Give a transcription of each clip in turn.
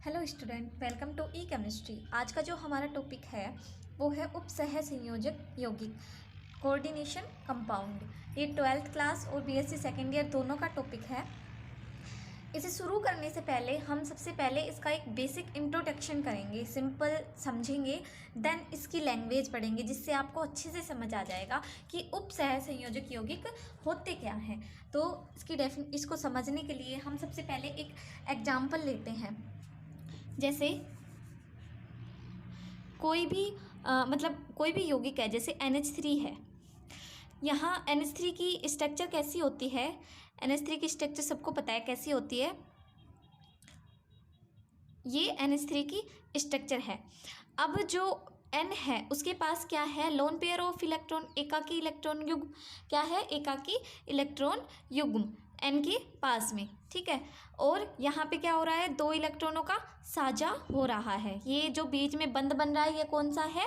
Hello student, welcome to E chemistry. आज का जो हमारा टॉपिक है वो है उपसह संयोजक यौगिक कोऑर्डिनेशन कंपाउंड। ये 12th क्लास और बीएससी सेकेंड ईयर दोनों का टॉपिक है। इसे शुरू करने से पहले हम सबसे पहले इसका एक बेसिक इंट्रोडक्शन करेंगे, सिंपल समझेंगे, देन इसकी लैंग्वेज पढ़ेंगे जिससे आपको अच्छे से समझ आ जाएगा कि उपसह संयोजक यौगिक होते क्या हैं। तो इसको समझने के लिए हम सबसे पहले एक एग्जाम्पल लेते हैं। जैसे कोई भी यौगिक है, जैसे NH3 है। यहाँ NH3 की स्ट्रक्चर कैसी होती है? NH3 की स्ट्रक्चर सबको पता है कैसी होती है। ये NH3 की स्ट्रक्चर है। अब जो N है उसके पास क्या है? लोन पेयर ऑफ इलेक्ट्रॉन, एकाकी इलेक्ट्रॉन युग्म। क्या है? एकाकी इलेक्ट्रॉन युग्म N के पास में, ठीक है। और यहाँ पे क्या हो रहा है? दो इलेक्ट्रॉनों का साझा हो रहा है। ये जो बीच में बंध बन रहा है ये कौन सा है?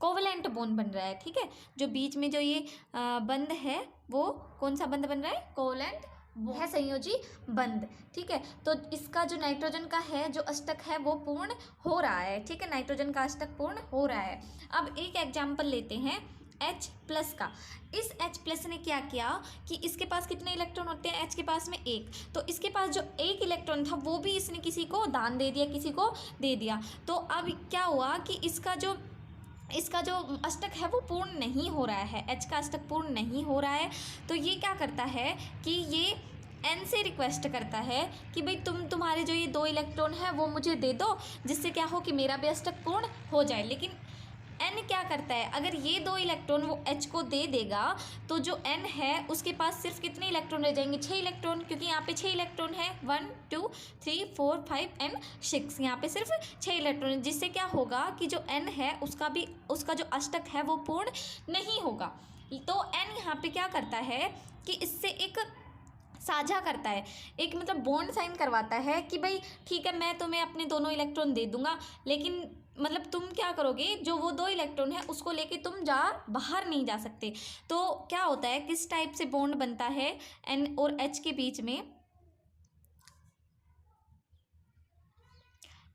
कोवलेंट बॉन्ड बन रहा है, ठीक है। जो बीच में जो ये बंध है वो कौन सा बंध बन रहा है? कोवलेंट है, संयोजी बंध, ठीक है। तो इसका जो नाइट्रोजन का है जो अष्टक है वो पूर्ण हो रहा है, ठीक है। नाइट्रोजन का अष्टक पूर्ण हो रहा है। अब एक एग्जाम्पल लेते हैं H+ का। इस H+ ने क्या किया कि इसके पास कितने इलेक्ट्रॉन होते हैं? H के पास में एक, तो इसके पास जो एक इलेक्ट्रॉन था वो भी इसने किसी को दान दे दिया, किसी को दे दिया। तो अब क्या हुआ कि इसका जो अष्टक है वो पूर्ण नहीं हो रहा है, H का अष्टक पूर्ण नहीं हो रहा है। तो ये क्या करता है कि ये N से रिक्वेस्ट करता है कि भाई तुम्हारे जो ये दो इलेक्ट्रॉन है वो मुझे दे दो, जिससे क्या हो कि मेरा भी अष्टक पूर्ण हो जाए। लेकिन N क्या करता है? अगर ये दो इलेक्ट्रॉन वो H को दे देगा तो जो N है उसके पास सिर्फ कितने इलेक्ट्रॉन रह जाएंगे? 6 इलेक्ट्रॉन, क्योंकि यहाँ पे 6 इलेक्ट्रॉन है, 1 2 3 4 5 एंड 6। यहाँ पे सिर्फ 6 इलेक्ट्रॉन, जिससे क्या होगा कि जो N है उसका जो अष्टक है वो पूर्ण नहीं होगा। तो N यहाँ पे क्या करता है कि इससे एक साझा करता है, एक बॉन्ड साइन करवाता है कि भाई ठीक है मैं तुम्हें अपने दोनों इलेक्ट्रॉन दे दूंगा, लेकिन तुम क्या करोगे, जो वो दो इलेक्ट्रॉन है उसको लेके तुम बाहर नहीं जा सकते। तो क्या होता है, किस टाइप से बॉन्ड बनता है N और H के बीच में?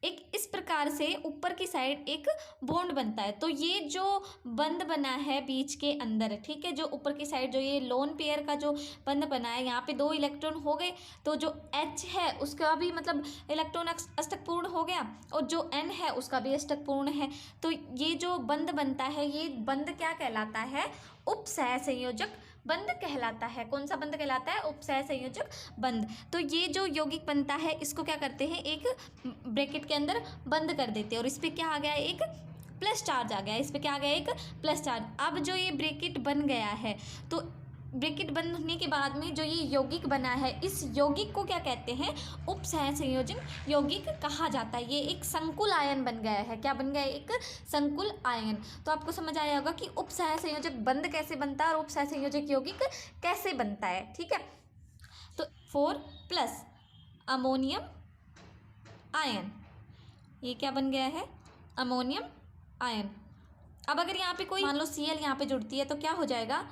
एक इस प्रकार से ऊपर की साइड एक बॉन्ड बनता है। तो ये जो बंध बना है बीच के अंदर, ठीक है, जो ऊपर की साइड जो ये लोन पेयर का जो बंध बना है, यहाँ पे दो इलेक्ट्रॉन हो गए, तो जो H है उसका भी इलेक्ट्रॉन अष्टक पूर्ण हो गया, और जो N है उसका भी अष्टक पूर्ण है। तो ये जो बंध बनता है ये बंध क्या कहलाता है? उपसह संयोजक बंध कहलाता है। कौन सा बंध कहलाता है? उपसह संयोजक बंध। तो ये जो यौगिक बनता है इसको क्या करते हैं? एक ब्रैकेट के अंदर बंद कर देते हैं, और इस पर क्या आ गया? एक प्लस चार्ज आ गया। इस पर क्या आ गया? एक प्लस चार्ज। अब जो ये ब्रैकेट बन गया है, तो ब्रैकेट बंद होने के बाद में जो ये यौगिक बना है, इस यौगिक को क्या कहते हैं? उपसह संयोजन यौगिक कहा जाता है। ये एक संकुल आयन बन गया है। क्या बन गया? एक संकुल आयन। तो आपको समझ आया होगा कि उपसह संयोजक बंध कैसे बनता है और उपसह संयोजक यौगिक कैसे बनता है, ठीक है। तो 4+ अमोनियम आयन, ये क्या बन गया है? Ammonium ion. अब अगर यहाँ पे कोई मान लो Cl यहाँ पे जुड़ती है तो क्या हो जाएगा?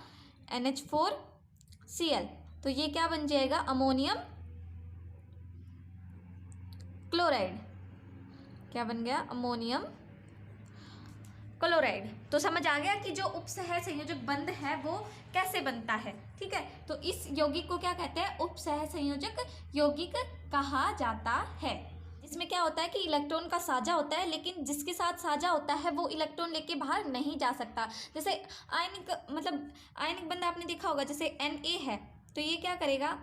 NH4Cl। तो ये क्या बन जाएगा? Ammonium chloride. क्या बन गया? Ammonium chloride. तो समझ आ गया कि जो उपसह संयोजक बंध है वो कैसे बनता है, ठीक है। तो इस यौगिक को क्या कहते हैं? उपसह संयोजक यौगिक कहा जाता है। इसमें क्या होता है कि इलेक्ट्रॉन का साझा होता है, लेकिन जिसके साथ साझा होता है वो इलेक्ट्रॉन लेके बाहर नहीं जा सकता। जैसे आयनिक बंध आपने देखा होगा, जैसे Na है तो ये क्या करेगा?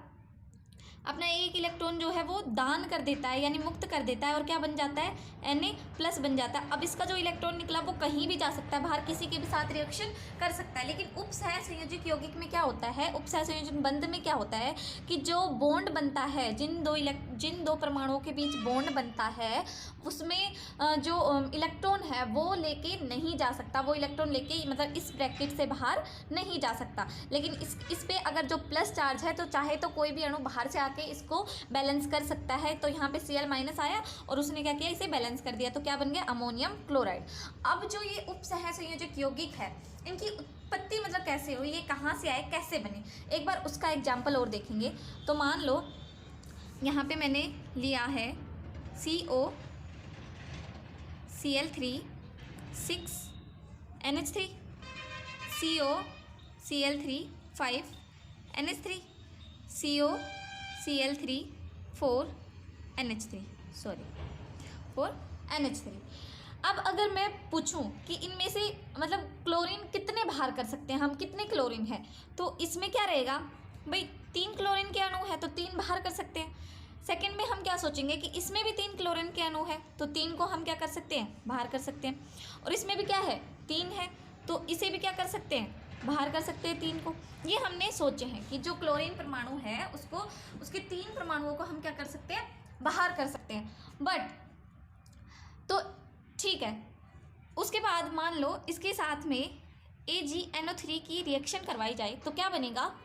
अपना एक इलेक्ट्रॉन जो है वो दान कर देता है, यानी मुक्त कर देता है, और क्या बन जाता है? Na+ बन जाता है। अब इसका जो इलेक्ट्रॉन निकला वो कहीं भी जा सकता है, बाहर किसी के भी साथ रिएक्शन कर सकता है। लेकिन उपसह संयोजक यौगिक में क्या होता है? उपसह संयोजक बंध में क्या होता है कि जो बॉन्ड बनता है, जिन दो परमाणुओं के बीच बॉन्ड बनता है उसमें जो इलेक्ट्रॉन है वो लेके नहीं जा सकता, वो इलेक्ट्रॉन लेके इस ब्रैकेट से बाहर नहीं जा सकता। लेकिन इस पे अगर जो प्लस चार्ज है तो चाहे तो कोई भी अणु बाहर से आके इसको बैलेंस कर सकता है। तो यहाँ पे Cl- आया और उसने क्या किया? इसे बैलेंस कर दिया। तो क्या बन गया? Ammonium chloride. अब जो ये उपसह संयोजक यौगिक है इनकी उत्पत्ति कैसे हुई, ये कहाँ से आए, कैसे बने, एक बार उसका एग्जाम्पल और देखेंगे। तो मान लो यहाँ पे मैंने लिया है COCl3 6 NH3, COCl3 5 NH3, COCl3 4 NH3, sorry 4 NH3। अब अगर मैं पूछूं कि इनमें से मतलब क्लोरीन कितने बाहर कर सकते हैं हम, कितने क्लोरीन है, तो इसमें क्या रहेगा भाई, 3 क्लोरीन के अणु है तो 3 बाहर कर सकते हैं। सेकंड में हम क्या सोचेंगे कि इसमें भी 3 क्लोरीन के अणु है तो 3 को हम क्या कर सकते हैं, बाहर कर सकते हैं। और इसमें भी क्या है, 3 है तो इसे भी क्या कर सकते हैं, बाहर कर सकते हैं 3 को। ये हमने सोचे हैं कि जो क्लोरीन परमाणु है उसको, उसके 3 परमाणुओं को हम क्या कर सकते हैं, बाहर कर सकते हैं। बट तो ठीक है, उसके बाद मान लो इसके साथ में AgNO3 की रिएक्शन करवाई जाए तो क्या बनेगा,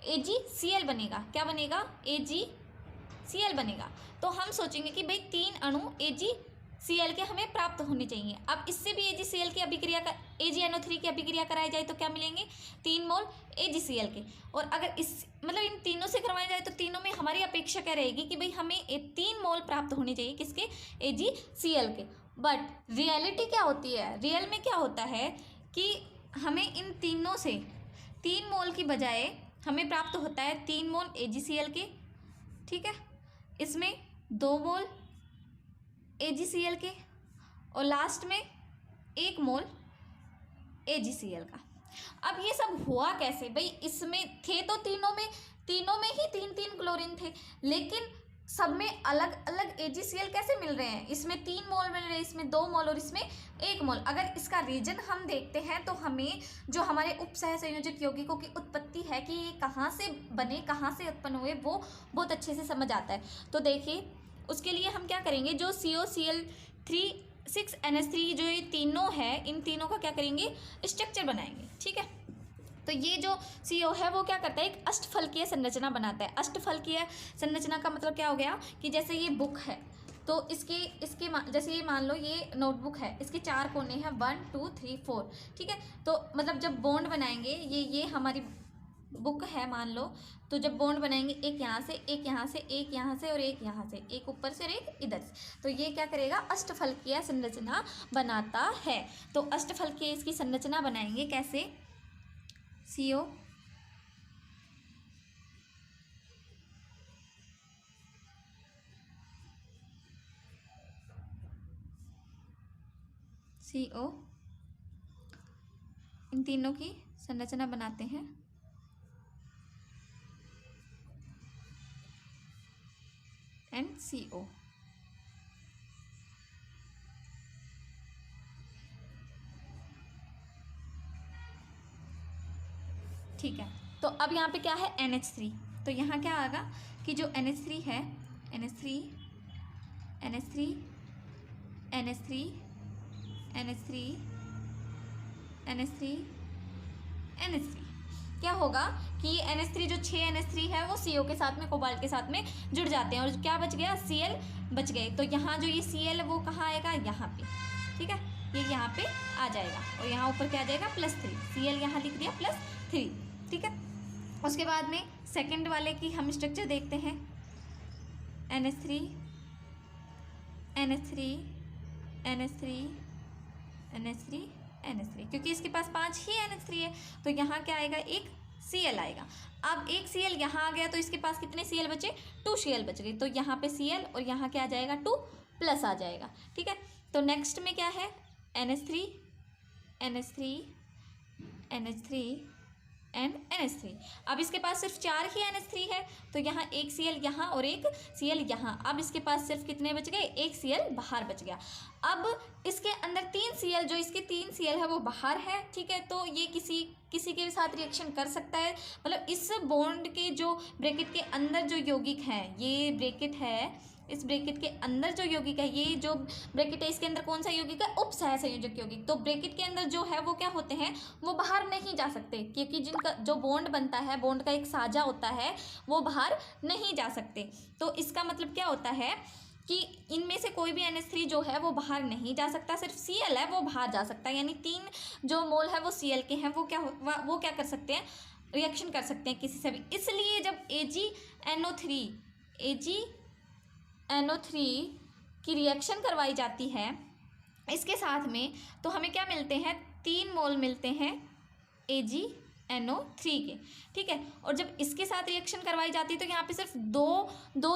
AgCl बनेगा। क्या बनेगा, AgCl बनेगा। तो हम सोचेंगे कि भाई 3 अणु AgCl के हमें प्राप्त होने चाहिए। अब इससे भी AgCl की अभिक्रिया का AgNO3 की अभिक्रिया कराई जाए तो क्या मिलेंगे, 3 मोल AgCl के। और अगर इस मतलब इन तीनों से करवाया जाए तो तीनों में हमारी अपेक्षा क्या रहेगी कि भाई हमें 3 मोल प्राप्त होने चाहिए, किसके, AgCl के। बट रियलिटी क्या होती है, रियल में क्या होता है कि हमें इन तीनों से 3 मोल की बजाय हमें प्राप्त होता है 3 मोल AgCl के, ठीक है, इसमें 2 मोल AgCl के और लास्ट में 1 मोल AgCl का। अब ये सब हुआ कैसे भाई, इसमें थे तो तीनों में ही 3-3 क्लोरीन थे, लेकिन सब में अलग अलग AgCl कैसे मिल रहे हैं, इसमें 3 मोल मिल रहे हैं, इसमें 2 मोल और इसमें 1 मोल। अगर इसका रीजन हम देखते हैं तो हमें जो हमारे उपसह संयोजक यौगिकों की उत्पत्ति है कि ये कहाँ से बने, कहाँ से उत्पन्न हुए, वो बहुत अच्छे से समझ आता है। तो देखिए उसके लिए हम क्या करेंगे, जो COCl3 6 NH3 जो ये तीनों है, इन तीनों का क्या करेंगे, स्ट्रक्चर बनाएंगे, ठीक है। तो ये जो CO है वो क्या करता है, एक अष्टफलकीय संरचना बनाता है। अष्टफलकीय संरचना का मतलब क्या हो गया कि जैसे ये बुक है तो इसके जैसे ये मान लो ये नोटबुक है, इसके 4 कोने हैं 1 2 3 4, ठीक है। तो मतलब जब बॉन्ड बनाएंगे, ये हमारी बुक है मान लो, तो जब बॉन्ड बनाएंगे एक यहाँ से, एक यहाँ से, एक यहाँ से और एक यहाँ से, एक ऊपर से और एक इधर से, तो ये क्या करेगा, अष्टफलकीय संरचना बनाता है। तो अष्टफलकीय इसकी संरचना बनाएंगे कैसे, CO इन तीनों की संरचना बनाते हैं NCO। ठीक है, तो अब यहाँ पे क्या है, NH3। तो यहाँ क्या आएगा कि जो NH3 है, NH3 NH3 NH3 NH3 NH3 NH3, क्या होगा कि ये NH3 जो 6 NH3 है वो CO के साथ में, कोबाल्ट के साथ में जुड़ जाते हैं और क्या बच गया, Cl बच गए। तो यहाँ जो ये Cl है वो कहाँ आएगा, यहाँ पे, ठीक है, ये यहाँ पे आ जाएगा और यहाँ ऊपर क्या आ जाएगा, +3, Cl यहाँ लिख दिया +3, ठीक है। उसके बाद में सेकंड वाले की हम स्ट्रक्चर देखते हैं, NH3 NH3 NH3 NH3 NH3, क्योंकि इसके पास 5 ही NH3 है तो यहाँ क्या आएगा, एक Cl आएगा। अब एक Cl यहाँ आ गया तो इसके पास कितने Cl बचे, 2 Cl बच गए, तो यहाँ पे Cl और यहाँ क्या आ जाएगा, 2 प्लस आ जाएगा, ठीक है। तो नेक्स्ट में क्या है, NH3 NH3 NH3 and NH3। अब इसके पास सिर्फ 4 ही NH3 है तो यहाँ एक Cl यहाँ और एक Cl यहाँ। अब इसके पास सिर्फ कितने बच गए, एक Cl बाहर बच गया। अब इसके अंदर 3 Cl, जो इसके 3 Cl है वो बाहर है, ठीक है। तो ये किसी के साथ रिएक्शन कर सकता है, मतलब इस बॉन्ड के जो ब्रैकेट के अंदर जो यौगिक है, ये ब्रैकेट है, इस ब्रैकेट के अंदर जो यौगिक है, ये जो ब्रैकेट है इसके अंदर कौन सा यौगिक है, उपसह संयोजक यौगिक। तो ब्रैकेट के अंदर जो है वो क्या होते हैं, वो बाहर नहीं जा सकते, क्योंकि जिनका जो बॉन्ड बनता है, बॉन्ड का एक साझा होता है, वो बाहर नहीं जा सकते। तो इसका मतलब क्या होता है कि इनमें से कोई भी NH3 जो है वो बाहर नहीं जा सकता, सिर्फ Cl है वो बाहर जा सकता है। यानी 3 जो मोल है वो Cl के हैं, वो क्या कर सकते हैं, रिएक्शन कर सकते हैं किसी से भी। इसलिए जब AgNO3 की रिएक्शन करवाई जाती है इसके साथ में, तो हमें क्या मिलते हैं, 3 मोल मिलते हैं AgNO3 के, ठीक है। और जब इसके साथ रिएक्शन करवाई जाती है तो यहाँ पे सिर्फ दो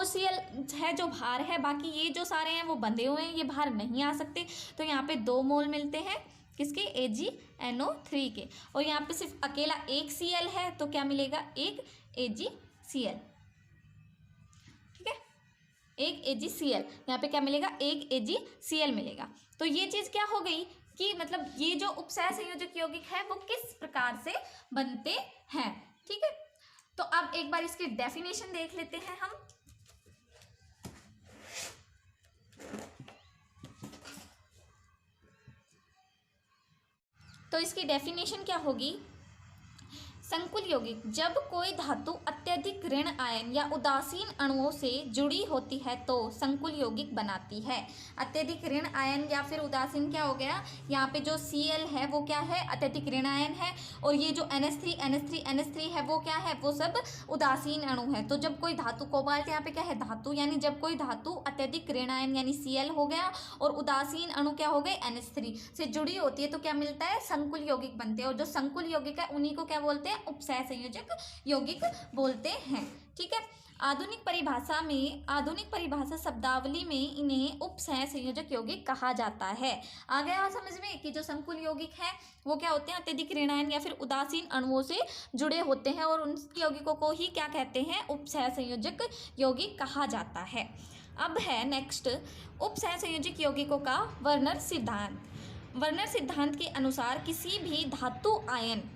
Cl है जो बाहर है, बाकी ये जो सारे हैं वो बंधे हुए हैं, ये बाहर नहीं आ सकते। तो यहाँ पे 2 मोल मिलते हैं किसके, AgNO3 के। और यहाँ पे सिर्फ अकेला एक Cl है तो क्या मिलेगा, एक AgCl, ठीक है, एक AgCl। यहाँ पे क्या मिलेगा, एक AgCl मिलेगा। तो ये चीज़ क्या हो गई कि मतलब ये जो उपसह संयोजक यौगिक है वो किस प्रकार से बनते हैं, ठीक है। तो अब एक बार इसकी डेफिनेशन देख लेते हैं हम। तो इसकी डेफिनेशन क्या होगी, संकुल यौगिक, जब कोई धातु अत्यधिक ऋण आयन या उदासीन अणुओं से जुड़ी होती है तो संकुल यौगिक बनाती है। अत्यधिक ऋण आयन या फिर उदासीन क्या हो गया, यहाँ पे जो Cl है वो क्या है, अत्यधिक ऋण आयन है, और ये जो NH3 है वो क्या है, वो सब उदासीन अणु है। तो जब कोई धातु, कोबाल्ट यहाँ पे क्या है, धातु, यानी जब कोई धातु अत्यधिक ऋण आयन यानी Cl हो गया और उदासीन अणु क्या हो गए, NH3 से जुड़ी होती है तो क्या मिलता है, संकुल यौगिक बनते हैं। और जो संकुल यौगिक है उन्हीं को क्या बोलते हैं, उपसह संयोजक यौगिक बोलते हैं, ठीक है। आधुनिक परिभाषा शब्दावली में इन्हें उपसह संयोजक यौगिक कहा जाता है। आ गया समझ में कि जो संकुल यौगिक है वो क्या होते हैं, अत्यधिक ऋण आयन या फिर उदासीन अणुओं से जुड़े होते हैं और उन यौगिकों को ही क्या कहते हैं, उपसह संयोजक यौगिक कहा जाता है। अब है नेक्स्ट, उपसह संयोजक यौगिकों का वर्नर सिद्धांत। वर्नर सिद्धांत के अनुसार किसी भी धातु आयन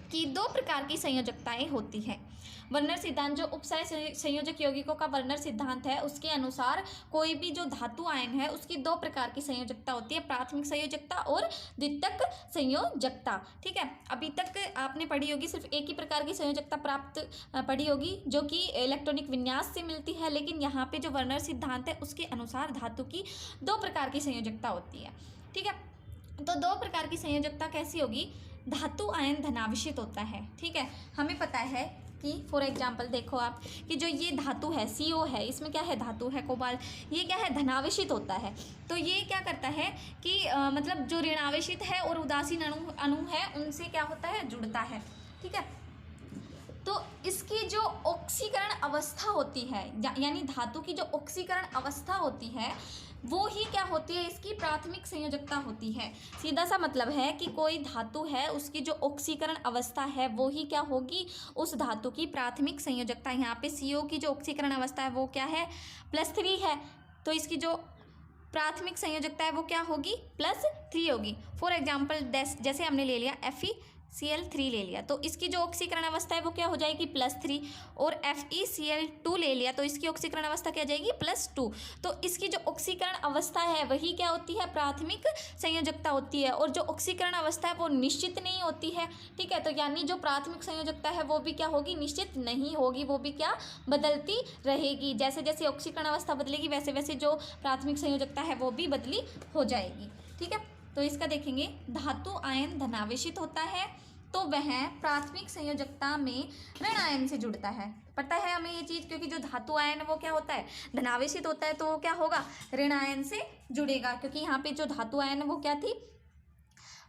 की 2 प्रकार की संयोजकताएं होती हैं। वर्नर सिद्धांत, जो उपसह संयोजक यौगिकों का वर्नर सिद्धांत है, उसके अनुसार कोई भी जो धातु आयन है उसकी 2 प्रकार की संयोजकता होती है, प्राथमिक संयोजकता और द्वितीयक संयोजकता, ठीक है। अभी तक आपने पढ़ी होगी, सिर्फ एक ही प्रकार की संयोजकता पढ़ी होगी जो कि इलेक्ट्रॉनिक विन्यास से मिलती है, लेकिन यहाँ पे जो वर्नर सिद्धांत है उसके अनुसार धातु की 2 प्रकार की संयोजकता होती है, ठीक है। तो 2 प्रकार की संयोजकता कैसी होगी, धातु आयन धनावेशित होता है, ठीक है। हमें पता है कि फॉर एग्जांपल देखो आप कि जो ये धातु है CO है, इसमें क्या है, धातु है कोबाल्ट, ये क्या है, धनावेशित होता है। तो ये क्या करता है कि मतलब जो ऋणावेशित है और उदासीन अणु है उनसे क्या होता है, जुड़ता है, ठीक है। तो इसकी जो ऑक्सीकरण अवस्था होती है, यानी धातु की जो ऑक्सीकरण अवस्था होती है वो ही क्या होती है, इसकी प्राथमिक संयोजकता होती है। सीधा सा मतलब है कि कोई धातु है उसकी जो ऑक्सीकरण अवस्था है वो ही क्या होगी, उस धातु की प्राथमिक संयोजकता। यहाँ पे CO की जो ऑक्सीकरण अवस्था है वो क्या है, +3 है, तो इसकी जो प्राथमिक संयोजकता है वो क्या होगी, +3 होगी। फॉर एग्जाम्पल जैसे हमने ले लिया FeCl3 ले लिया, तो इसकी जो ऑक्सीकरण अवस्था है वो क्या हो जाएगी, +3, और FeCl2 ले लिया तो इसकी ऑक्सीकरण अवस्था क्या जाएगी, +2। तो इसकी जो ऑक्सीकरण अवस्था है वही क्या होती है, प्राथमिक संयोजकता होती है। और जो ऑक्सीकरण अवस्था है वो निश्चित नहीं होती है, ठीक है। तो यानी जो प्राथमिक संयोजकता है वो भी क्या होगी, निश्चित नहीं होगी, वो भी क्या, बदलती रहेगी। जैसे जैसे ऑक्सीकरण अवस्था बदलेगी वैसे वैसे जो प्राथमिक संयोजकता है वो भी बदली हो जाएगी, ठीक है। तो इसका देखेंगे, धातु आयन धनावेशित होता है तो वह प्राथमिक संयोजकता में ऋण आयन से जुड़ता है। पता है हमें ये चीज़, क्योंकि जो धातु आयन है वो क्या होता है, धनावेशित होता है, तो वो क्या होगा, ऋण आयन से जुड़ेगा। क्योंकि यहाँ पे जो धातु आयन है वो क्या थी,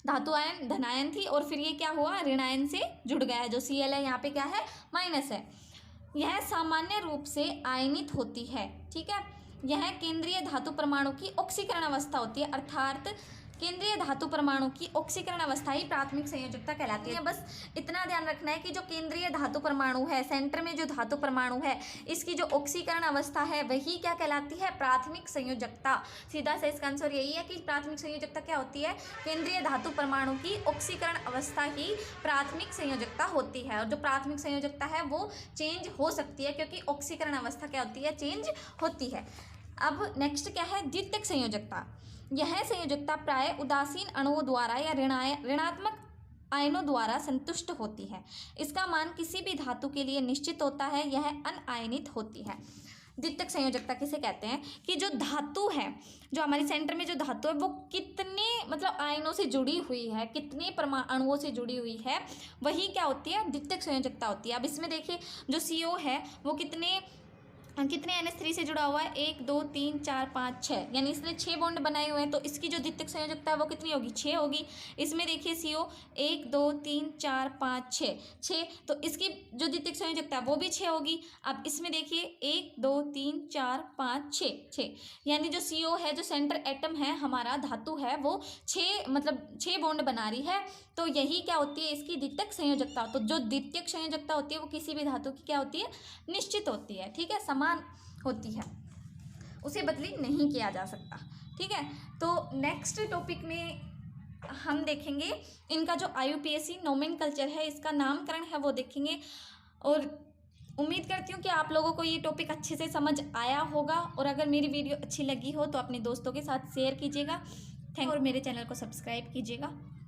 धातु आयन धनायन थी, और फिर ये क्या हुआ, ऋण आयन से जुड़ गया है। जो Cl है यहाँ पे क्या है, माइनस है। यह सामान्य रूप से आयनित होती है, ठीक है। यह केंद्रीय धातु परमाणु की ऑक्सीकरण अवस्था होती है, अर्थात केंद्रीय धातु परमाणु की ऑक्सीकरण अवस्था ही प्राथमिक संयोजकता कहलाती है। बस इतना ध्यान रखना है कि जो केंद्रीय धातु परमाणु है, सेंटर में जो धातु परमाणु है, इसकी जो ऑक्सीकरण अवस्था है वही क्या कहलाती है, प्राथमिक संयोजकता। सीधा सा इसका आंसर यही है कि प्राथमिक संयोजकता क्या होती है, केंद्रीय धातु परमाणु की ऑक्सीकरण अवस्था ही प्राथमिक संयोजकता होती है। और जो प्राथमिक संयोजकता है वो चेंज हो सकती है, क्योंकि ऑक्सीकरण अवस्था क्या होती है, चेंज होती है। अब नेक्स्ट क्या है, द्वितीयक संयोजकता। यह संयोजकता प्राय उदासीन अणुओं द्वारा या ऋणात्मक आयनों द्वारा संतुष्ट होती है। इसका मान किसी भी धातु के लिए निश्चित होता है, यह अनआयनित होती है। द्वितीयक संयोजकता किसे कहते हैं कि जो धातु है, जो हमारे सेंटर में जो धातु है वो कितने मतलब आयनों से जुड़ी हुई है, कितने अणुओं से जुड़ी हुई है, वही क्या होती है, द्वितीयक संयोजकता होती है। अब इसमें देखिए जो CO है वो कितने कितने NH3 से जुड़ा हुआ है, 1 2 3 4 5 6, यानी इसने 6 बॉन्ड बनाए हुए हैं, तो इसकी जो द्वितीयक संयोजकता है वो कितनी होगी, 6 होगी। इसमें देखिए CO 1 2 3 4 5 6, तो इसकी जो द्वितीयक संयोजकता है वो भी 6 होगी। अब इसमें देखिए 1 2 3 4 5 6, यानी जो CO है, जो सेंटर एटम है हमारा, धातु है, वो 6 बॉन्ड बना रही है। तो यही क्या होती है, इसकी द्वितीयक संयोजकता। तो जो द्वितीयक संयोजकता होती है वो किसी भी धातु की क्या होती है, निश्चित होती है, ठीक है, समान होती है, उसे बदली नहीं किया जा सकता, ठीक है। तो नेक्स्ट टॉपिक में हम देखेंगे इनका जो IUPAC नोमेनकल्चर है, इसका नामकरण है, वो देखेंगे। और उम्मीद करती हूँ कि आप लोगों को ये टॉपिक अच्छे से समझ आया होगा, और अगर मेरी वीडियो अच्छी लगी हो तो अपने दोस्तों के साथ शेयर कीजिएगा। थैंक, और मेरे चैनल को सब्सक्राइब कीजिएगा।